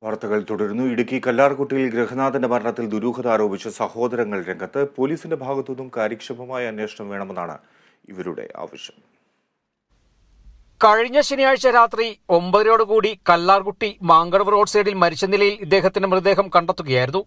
വാർത്തകൾ തുടരുന്നു. ഇടുക്കി കല്ലാർകുട്ടിയിൽ ഗൃഹനാഥന്റെ മരണത്തിൽ ദുരൂഹത ആരോപിച്ച് സഹോദരങ്ങൾ രംഗത്ത്. പോലീസിന്റെ ഭാഗത്തുനിന്നും കാര്യക്ഷമമായ അന്വേഷണം വേണമെന്നാണ് ഇവരുടെ ആവശ്യം. കഴിഞ്ഞ ശനിയാഴ്ച രാത്രി 9:00 കല്ലാർകുട്ടി മാങ്കടവ് റോഡ് സൈഡിൽ മരിച്ച നിലയിൽ ഇദ്ദേഹത്തിന്റെ മൃതദേഹം കണ്ടെത്തുകയായിരുന്നു.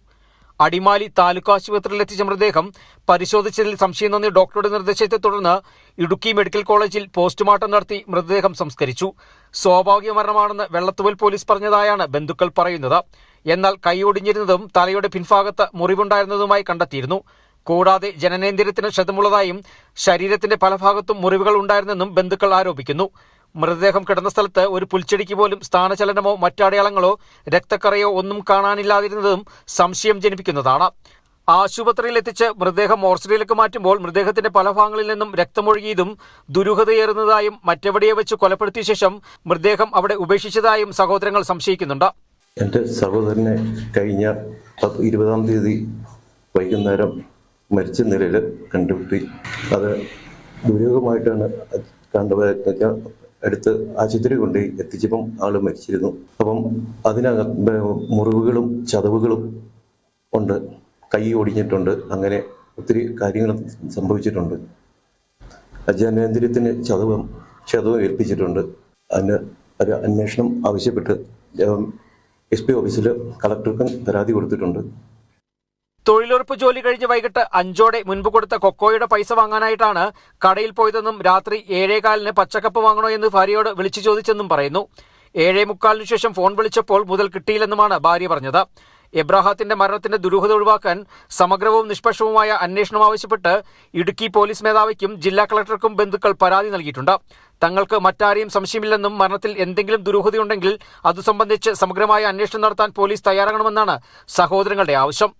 അടിമാലി താലൂക്ക് ആശുപത്രിയിൽ എത്തിച്ച മൃതദേഹം പരിശോധിച്ചതിൽ സംശയം തോന്നിയ ഡോക്ടറുടെ നിർദ്ദേശത്തെ തുടർന്ന് ഇടുക്കി മെഡിക്കൽ കോളേജിൽ പോസ്റ്റ്മോർട്ടം നടത്തി മൃതദേഹം സംസ്കരിച്ചു. സ്വാഭാവിക മരണമാണെന്ന് വെള്ളത്തുവൽ പോലീസ് പറഞ്ഞതായാണ് ബന്ധുക്കൾ പറയുന്നത്. എന്നാൽ കൈയൊടിഞ്ഞിരുന്നതും തലയുടെ പിൻഭാഗത്ത് മുറിവുണ്ടായിരുന്നതുമായി കണ്ടെത്തിയിരുന്നു. കൂടാതെ ജനനേന്ദ്രിയത്തിന് ക്ഷതമുള്ളതായും ശരീരത്തിന്റെ പല ഭാഗത്തും മുറിവുകൾ ഉണ്ടായിരുന്നെന്നും ബന്ധുക്കൾ ആരോപിക്കുന്നു. മൃതദേഹം കിടന്ന സ്ഥലത്ത് ഒരു പുൽച്ചെടിക്ക് പോലും സ്ഥാനചലനമോ മറ്റടയാളങ്ങളോ രക്തക്കറയോ ഒന്നും കാണാനില്ലാതിരുന്നതും സംശയം ജനിപ്പിക്കുന്നതാണ്. ആശുപത്രിയിൽ എത്തിച്ച് മൃതദേഹം മോർച്ചറിയിലേക്ക് മാറ്റുമ്പോൾ മൃതദേഹത്തിന്റെ പല ഭാഗങ്ങളിൽ നിന്നും രക്തമൊഴുകിയതും ദുരൂഹതയേറുന്നതായും മറ്റെവിടെയോ വെച്ച് കൊലപ്പെടുത്തിയ ശേഷം മൃതദേഹം അവിടെ ഉപേക്ഷിച്ചതായും സഹോദരങ്ങൾ സംശയിക്കുന്നുണ്ട്. എൻ്റെ സഹോദരനെ കഴിഞ്ഞ 20-ാം തീയതി വൈകുന്നേരം മരിച്ച നിലയിൽ കണ്ടുപിടി. അത് ദുരൂഹമായിട്ടാണ് അടുത്ത് ആശുപത്രി കൊണ്ട് എത്തിച്ചപ്പം ആള് മരിച്ചിരുന്നു. അപ്പം അതിനകത്ത് മുറിവുകളും ചതവുകളും ഉണ്ട്, കൈ ഒടിഞ്ഞിട്ടുണ്ട്, അങ്ങനെ ഒത്തിരി കാര്യങ്ങൾ സംഭവിച്ചിട്ടുണ്ട്. ജനനേന്ദ്രിയത്തിന് ക്ഷതവും ഏൽപ്പിച്ചിട്ടുണ്ട്. അതിന് ഒരു അന്വേഷണം ആവശ്യപ്പെട്ട് SP ഓഫീസിൽ കളക്ടർക്കും പരാതി കൊടുത്തിട്ടുണ്ട്. തൊഴിലുറപ്പ് ജോലി കഴിഞ്ഞ് വൈകിട്ട് 5:00 മുൻപ് കൊടുത്ത കൊക്കോയുടെ പൈസ വാങ്ങാനായിട്ടാണ് കടയിൽ പോയതെന്നും രാത്രി 7:15 പച്ചക്കപ്പ് വാങ്ങണോ എന്ന് ഭാര്യയോട് വിളിച്ചു ചോദിച്ചെന്നും പറയുന്നു. 7:45 ശേഷം ഫോൺ വിളിച്ചപ്പോൾ മുതൽ കിട്ടിയില്ലെന്നുമാണ് ഭാര്യ പറഞ്ഞത്. എബ്രഹാത്തിന്റെ മരണത്തിന്റെ ദുരൂഹത ഒഴിവാക്കാൻ സമഗ്രവും നിഷ്പക്ഷവുമായ അന്വേഷണം ആവശ്യപ്പെട്ട് ഇടുക്കി പോലീസ് മേധാവിക്കും ജില്ലാ കളക്ടർക്കും ബന്ധുക്കൾ പരാതി നൽകിയിട്ടുണ്ട്. തങ്ങൾക്ക് മറ്റാരെയും സംശയമില്ലെന്നും മരണത്തിൽ എന്തെങ്കിലും ദുരൂഹതയുണ്ടെങ്കിൽ അതു സംബന്ധിച്ച് സമഗ്രമായ അന്വേഷണം നടത്താൻ പോലീസ് തയ്യാറാകണമെന്നാണ് സഹോദരങ്ങളുടെ ആവശ്യം.